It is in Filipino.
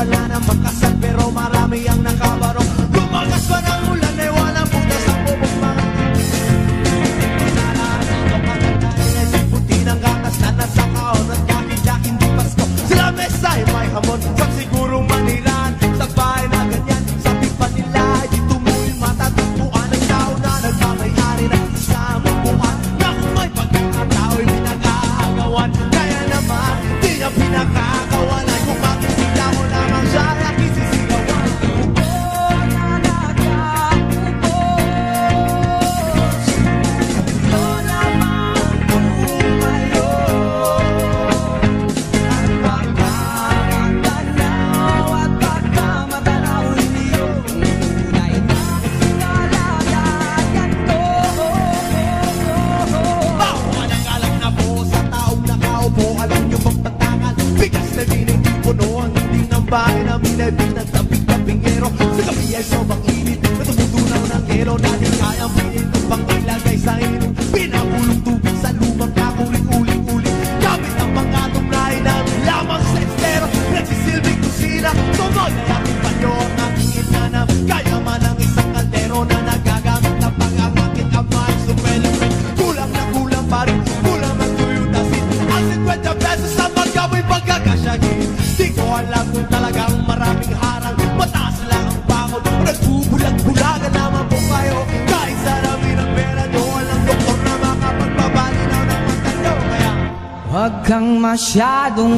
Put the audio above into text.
wala namang kasal pero marami ang nakabarong. Lumakas pa ng ulan ay walang butas ang bubong mga sana dito kakatayin ay siputi ng gatas na nasa kaon at kakita hindi Pasko. Sila mesa ay may hamon sa sigurong Manilaan. Sa bahay na ganyan sabi pa nila di tumuhin matatagpuan ang tao na nagmamayari ng isang upuan na kung may pagkakatao'y pinag-aagawan. Kaya naman di niya pinakakawalan kung makikita mo lamang siya ay kisisigawan. Bahay namin ay pinagtabing-tabingero. Sa gabi ay sobrang init na tumutunaw ng gelo na di kayang pinitong pang ilagay sa inom. Pinabulong tubig sa lumang kakuling uling-uling gamit ang mga tumnahin namin lamang sa estero. Nagsisilbing kusina tumoy ay ating panyo ang ating inanam. Kaya man ang isang kaldero na nagagamit na pag-angakit ang mahal supplement. Kulang na kulang pa rin, kulang ang tuyong asin. Ang 50 pesos sa magkawin pagkakasyagin. Di ko alam kung talagang maraming harang. Mataas lang ang bakod, nagbubulag-bulagan naman po kayo. Kahit sa dami ng pera nyo, walang doktor na makapagpabalinaw ng mata nyo. Kaya huwag kang masyadong